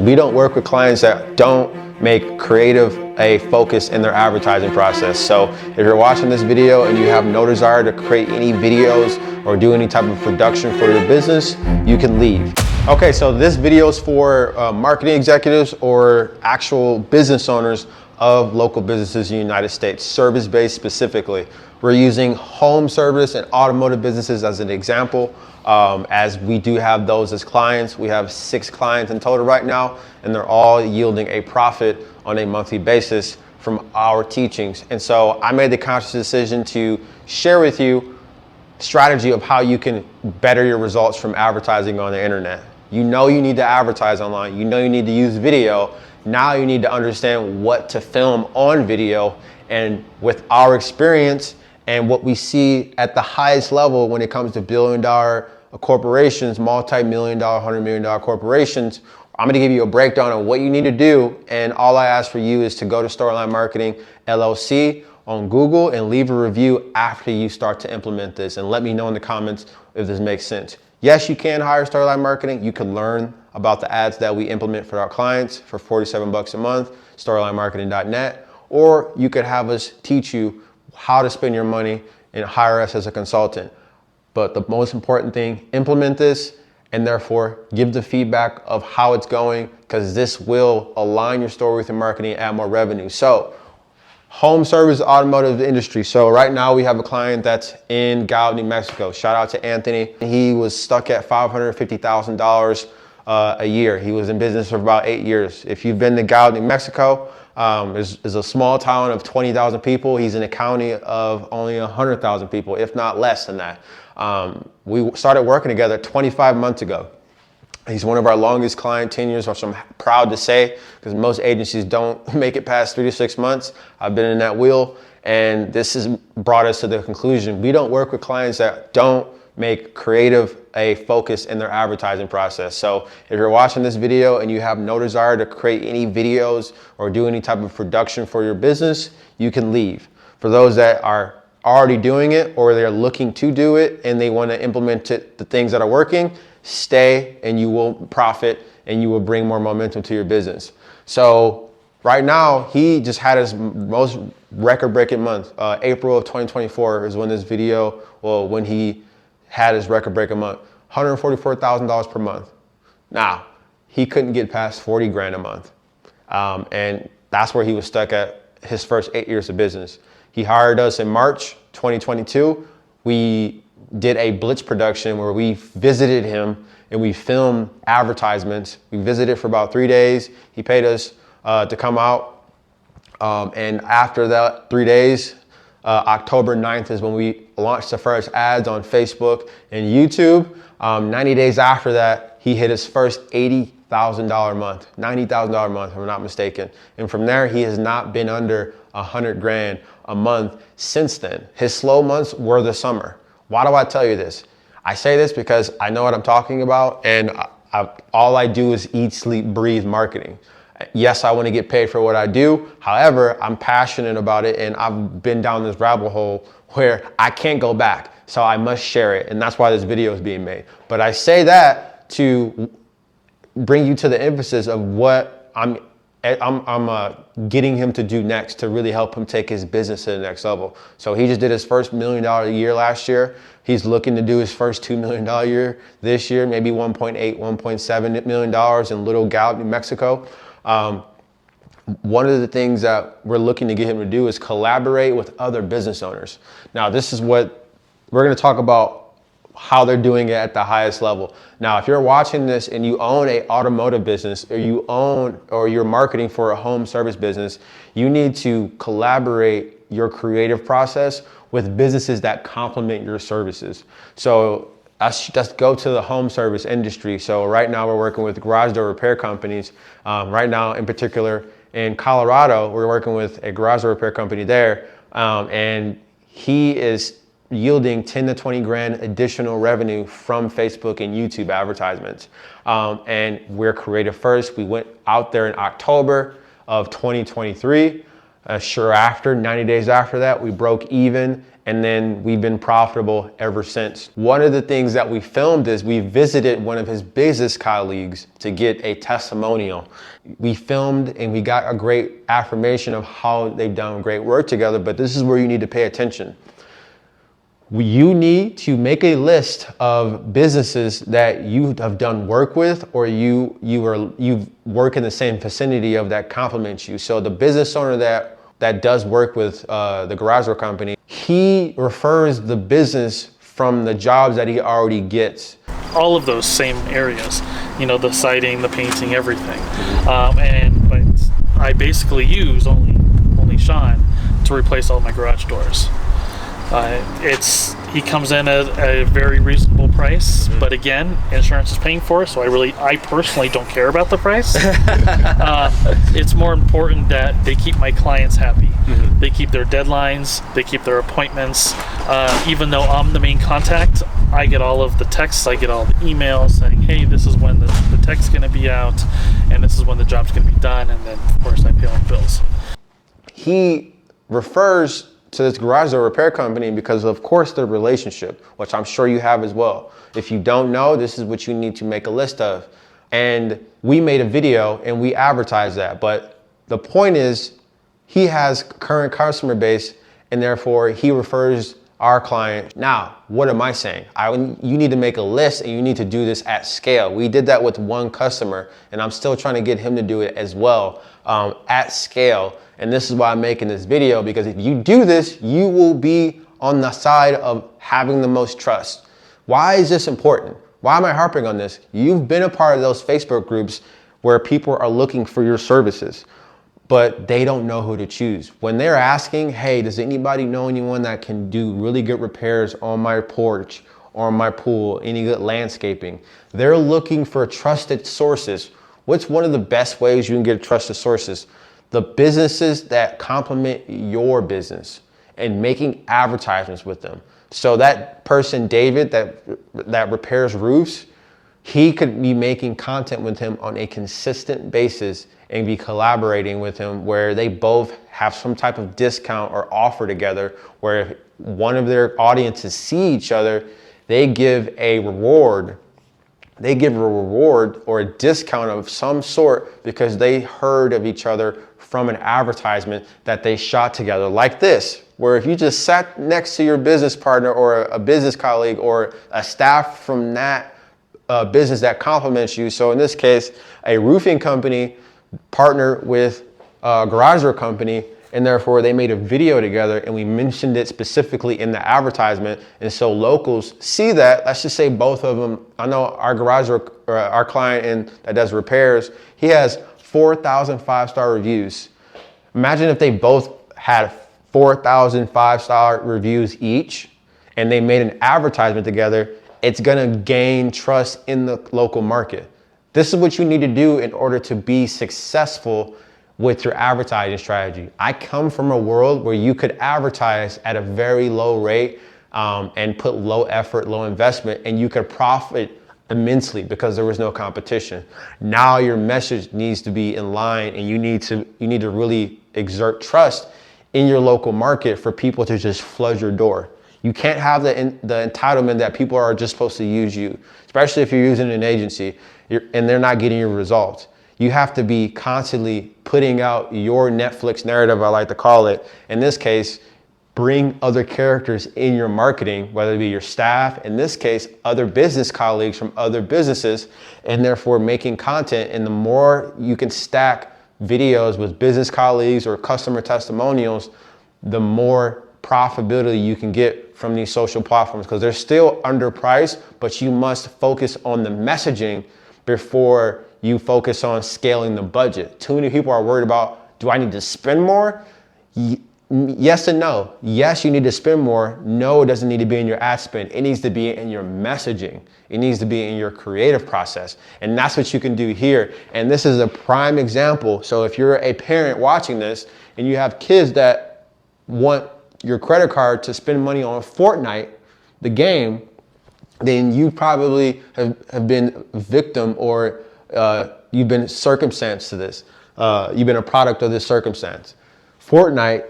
We don't work with clients that don't make creative a focus in their advertising process. So if you're watching this video and you have no desire to create any videos or do any type of production for your business, you can leave. Okay, so this video is for marketing executives or actual business owners of local businesses in the United States, service-based specifically. We're using home service and automotive businesses as an example, as we do have those as clients. We have 6 clients in total right now, and they're all yielding a profit on a monthly basis from our teachings. And so I made the conscious decision to share with you strategy of how you can better your results from advertising on the internet. You know you need to advertise online. You know you need to use video. Now you need to understand what to film on video. And with our experience and what we see at the highest level when it comes to billion-dollar corporations, multi-million-dollar, $100 million corporations, I'm gonna give you a breakdown of what you need to do. And all I ask for you is to go to Storyline Marketing LLC on Google and leave a review after you start to implement this, and let me know in the comments if this makes sense. Yes, you can hire Storyline Marketing. You can learn about the ads that we implement for our clients for 47 bucks a month, storylinemarketing.net, or you could have us teach you how to spend your money and hire us as a consultant. But the most important thing, implement this and therefore give the feedback of how it's going, because this will align your story with your marketing and add more revenue. So home service automotive industry. So right now we have a client that's in Gallup, New Mexico. Shout out to Anthony. He was stuck at $550,000 a year. He was in business for about 8 years. If you've been to Gallup, New Mexico, is a small town of 20,000 people. He's in a county of only 100,000 people, if not less than that. We started working together 25 months ago. He's one of our longest client tenures, which I'm proud to say, because most agencies don't make it past 3 to 6 months. I've been in that wheel, and this has brought us to the conclusion. We don't work with clients that don't make creative a focus in their advertising process. So if you're watching this video and you have no desire to create any videos or do any type of production for your business, you can leave. For those that are already doing it or they're looking to do it and they want to implement it, the things that are working, stay and you will profit and you will bring more momentum to your business. So right now, he just had his most record-breaking month. April of 2024 is when this video, when he had his record-breaking month, $144,000 per month. Now, he couldn't get past 40 grand a month. And that's where he was stuck at his first 8 years of business. He hired us in March 2022. We did a blitz production where we visited him and we filmed advertisements. We visited for about 3 days. He paid us to come out. And after that 3 days, October 9th is when we launched the first ads on Facebook and YouTube. 90 days after that, he hit his first $80,000 a month, $90,000 a month, if I'm not mistaken. And from there, he has not been under 100 grand a month since then. His slow months were the summer. Why do I tell you this? I say this because I know what I'm talking about, and all I do is eat, sleep, breathe marketing. Yes, I want to get paid for what I do. However, I'm passionate about it, and I've been down this rabbit hole where I can't go back. So I must share it, and that's why this video is being made. But I say that to bring you to the emphasis of what I'm getting him to do next to really help him take his business to the next level. So he just did his first $1 million a year last year. He's looking to do his first $2 million a year this year, maybe $1.8, $1.7 million in Little Gallup, New Mexico. One of the things that we're looking to get him to do is collaborate with other business owners. Now, this is what we're going to talk about, how they're doing it at the highest level. Now, if you're watching this and you own an automotive business or you're marketing for a home service business, you need to collaborate your creative process with businesses that complement your services. So let's go to the home service industry. So right now we're working with garage door repair companies. Right now in particular in Colorado, we're working with a garage door repair company there. And he is yielding 10 to 20 grand additional revenue from Facebook and YouTube advertisements. And we're creative first. We went out there in October of 2023. Sure, after 90 days after that, we broke even, and then we've been profitable ever since. One of the things that we filmed is we visited one of his business colleagues to get a testimonial. We filmed and we got a great affirmation of how they've done great work together, but this is where you need to pay attention. You need to make a list of businesses that you have done work with, or you work in the same vicinity of that complements you. So the business owner that does work with the garage door company, he refers the business from the jobs that he already gets. All of those same areas, you know, the siding, the painting, everything. But I basically use only Sean to replace all my garage doors. He comes in at a very reasonable price, but again, insurance is paying for it, so I personally don't care about the price. It's more important that they keep my clients happy. They keep their deadlines, they keep their appointments. Even though I'm the main contact, I get all of the texts, I get all the emails saying, hey, this is when the tech's gonna be out, and this is when the job's gonna be done, and then of course I pay all the bills. He refers to this garage door repair company because of course their relationship, which I'm sure you have as well. If you don't know, this is what you need to make a list of. And we made a video and we advertised that, but the point is he has current customer base and therefore he refers our client. Now, what am I saying? You need to make a list and you need to do this at scale. We did that with one customer and I'm still trying to get him to do it as well at scale. And this is why I'm making this video, because if you do this, you will be on the side of having the most trust. Why is this important? Why am I harping on this? You've been a part of those Facebook groups where people are looking for your services, but they don't know who to choose. When they're asking, hey, does anybody know anyone that can do really good repairs on my porch or on my pool, any good landscaping? They're looking for trusted sources. What's one of the best ways you can get trusted sources? The businesses that complement your business and making advertisements with them. So that person, David, that repairs roofs, he could be making content with him on a consistent basis and be collaborating with him where they both have some type of discount or offer together, where if one of their audiences see each other, they give a reward. They give a reward or a discount of some sort because they heard of each other from an advertisement that they shot together, like this, where if you just sat next to your business partner or a business colleague or a staff from that business that complements you. So in this case, a roofing company partnered with a garage door company, and therefore they made a video together and we mentioned it specifically in the advertisement. And so locals see that. Let's just say both of them. I know our garage door, or our client that does repairs, he has 4,000 5-star reviews. Imagine if they both had 4,000 5-star reviews each and they made an advertisement together. It's gonna gain trust in the local market. This is what you need to do in order to be successful with your advertising strategy. I come from a world where you could advertise at a very low rate and put low effort, low investment, and you could profit immensely because there was no competition. Now your message needs to be in line, and you need to really exert trust in your local market for people to just flood your door. You can't have the entitlement that people are just supposed to use you, especially if you're using an agency and they're not getting your results. You have to be constantly putting out your Netflix narrative, I like to call it. In this case, bring other characters in your marketing, whether it be your staff, in this case, other business colleagues from other businesses, and therefore making content. And the more you can stack videos with business colleagues or customer testimonials, the more profitability you can get from these social platforms, because they're still underpriced, but you must focus on the messaging before you focus on scaling the budget. Too many people are worried about, do I need to spend more? Yes and no. Yes, you need to spend more. No, it doesn't need to be in your ad spend. It needs to be in your messaging. It needs to be in your creative process. And that's what you can do here. And this is a prime example. So if you're a parent watching this and you have kids that want your credit card to spend money on Fortnite, the game, then you probably have been a victim, or you've been circumstanced to this. You've been a product of this circumstance. Fortnite,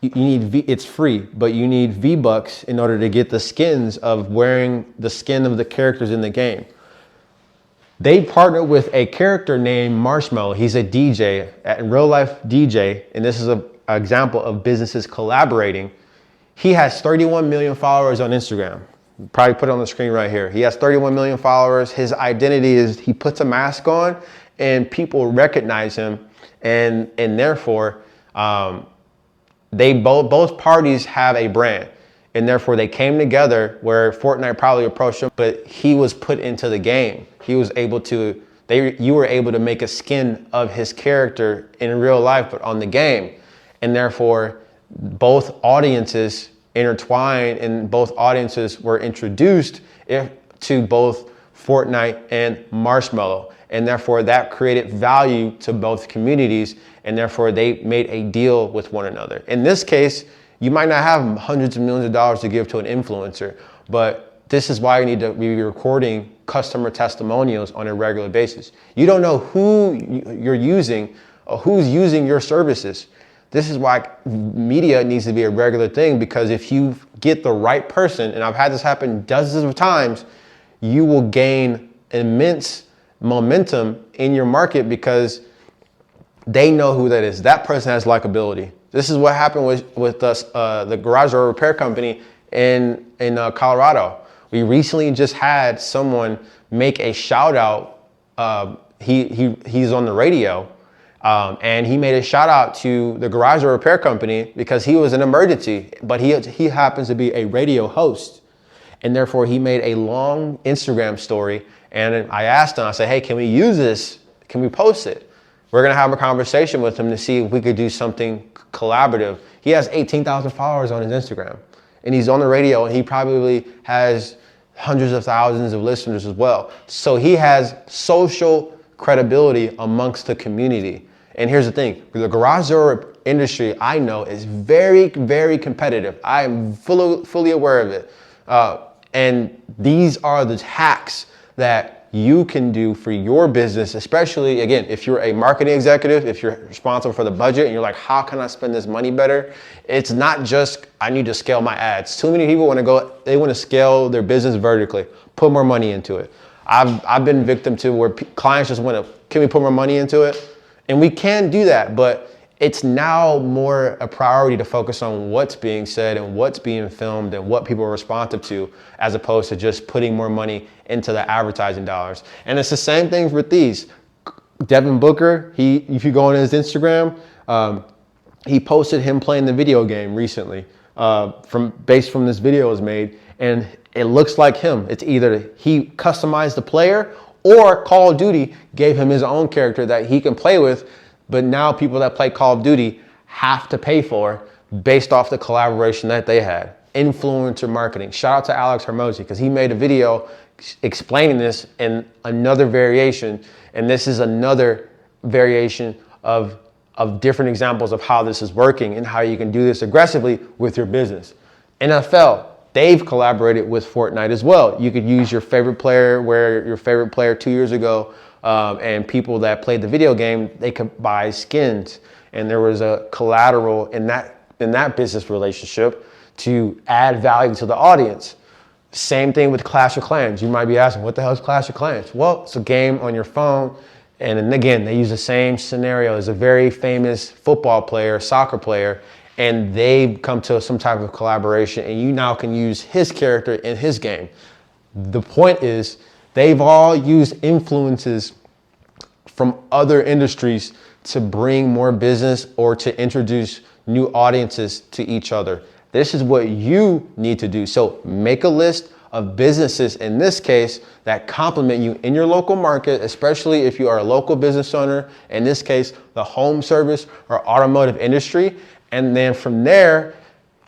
you need it's free, but you need V-Bucks in order to get the skins of wearing the skin of the characters in the game. They partnered with a character named Marshmallow. He's a DJ, a real life DJ, and this is an example of businesses collaborating. He has 31 million followers on Instagram. Probably put it on the screen right here. He has 31 million followers. His identity is he puts a mask on and people recognize him, and therefore they both parties have a brand, and therefore they came together where Fortnite probably approached him, but he was put into the game. He was able to, you were able to make a skin of his character in real life, but on the game. And therefore both audiences intertwined and both audiences were introduced to both Fortnite and Marshmallow. And therefore that created value to both communities, and therefore they made a deal with one another. In this case, you might not have hundreds of millions of dollars to give to an influencer, but this is why you need to be recording customer testimonials on a regular basis. You don't know who you're using or who's using your services. This is why media needs to be a regular thing, because if you get the right person, and I've had this happen dozens of times, you will gain immense momentum in your market because they know who that is. That person has likability. This is what happened with us, the garage door repair company in Colorado. We recently just had someone make a shout out. He's on the radio, and he made a shout out to the garage door repair company because he was an emergency, but he happens to be a radio host. And therefore he made a long Instagram story, and I asked him, I said, hey, can we use this? Can we post it? We're gonna have a conversation with him to see if we could do something collaborative. He has 18,000 followers on his Instagram, and he's on the radio, and he probably has hundreds of thousands of listeners as well. So he has social credibility amongst the community. And here's the thing, the garage door industry I know is very, very competitive. I am fully aware of it. And these are the hacks that you can do for your business, especially, again, if you're a marketing executive, if you're responsible for the budget and you're like, how can I spend this money better? It's not just, I need to scale my ads. Too many people they want to scale their business vertically, put more money into it. I've been victim to where clients just want to, can we put more money into it? And we can do that, but it's now more a priority to focus on what's being said and what's being filmed and what people are responsive to, as opposed to just putting more money into the advertising dollars. And it's the same thing with these. Devin Booker, if you go on his Instagram, he posted him playing the video game recently, based from this video was made, and it looks like him. It's either he customized the player or Call of Duty gave him his own character that he can play with. But now people that play Call of Duty have to pay for based off the collaboration that they had. Influencer marketing. Shout out to Alex Hermosi, because he made a video explaining this in another variation. And this is another variation of different examples of how this is working and how you can do this aggressively with your business. NFL, they've collaborated with Fortnite as well. You could use your favorite player, where your favorite player 2 years ago, and people that played the video game, they could buy skins. And there was a collateral in that business relationship to add value to the audience. Same thing with Clash of Clans. You might be asking, what the hell is Clash of Clans? Well, it's a game on your phone. And then again, they use the same scenario. There's a very famous football player, soccer player, and they've come to some type of collaboration, and you now can use his character in his game. The point is, they've all used influences from other industries to bring more business or to introduce new audiences to each other. This is what you need to do. So make a list of businesses, in this case, that complement you in your local market, especially if you are a local business owner, in this case, the home service or automotive industry. And then from there,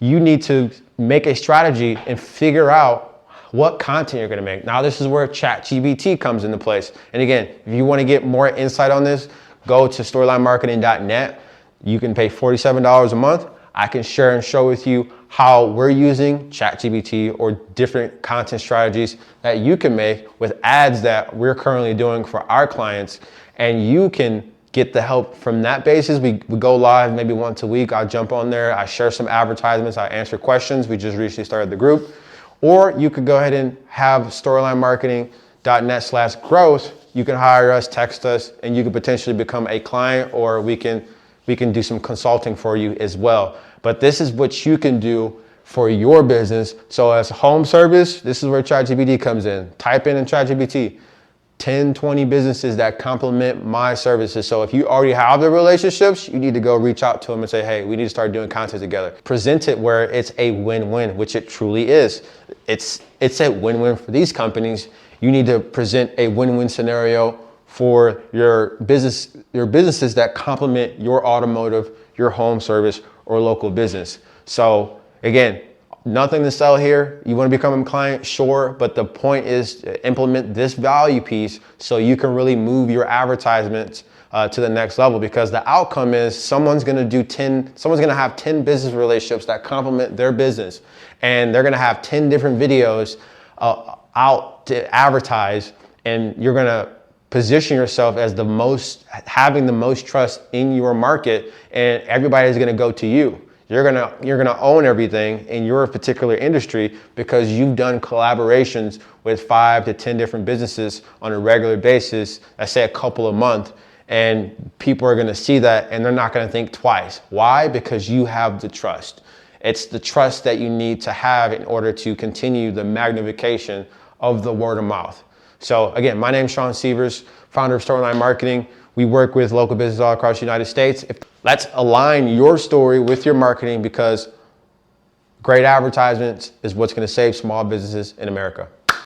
you need to make a strategy and figure out what content you're gonna make. Now, this is where ChatGPT comes into place. And again, if you wanna get more insight on this, go to storylinemarketing.net. You can pay $47 a month. I can share and show with you how we're using ChatGPT or different content strategies that you can make with ads that we're currently doing for our clients. And you can get the help from that basis. We go live maybe once a week. I'll jump on there. I share some advertisements. I answer questions. We just recently started the group. Or you could go ahead and have storylinemarketing.net/growth. You can hire us, text us, and you could potentially become a client, or we can do some consulting for you as well. But this is what you can do for your business. So as a home service, this is where ChatGPT comes in. Type in ChatGPT, 10, 20 businesses that complement my services. So if you already have the relationships, you need to go reach out to them and say, hey, we need to start doing content together. Present it where it's a win-win, which it truly is. It's a win-win for these companies. You need to present a win-win scenario for your businesses that complement your automotive, your home service, or local business. So again, nothing to sell here. You want to become a client, sure, but the point is to implement this value piece so you can really move your advertisements to the next level, because the outcome is someone's going to have 10 business relationships that complement their business, and they're going to have 10 different videos out to advertise, and you're going to position yourself as having the most trust in your market, and everybody's going to go to you. You're gonna own everything in your particular industry because you've done collaborations with 5 to 10 different businesses on a regular basis, let's say a couple a month, and people are gonna see that and they're not gonna think twice. Why? Because you have the trust. It's the trust that you need to have in order to continue the magnification of the word of mouth. So again, my name is Sean Sievers, founder of Storyline Marketing. We work with local businesses all across the United States. Let's align your story with your marketing, because great advertisements is what's going to save small businesses in America.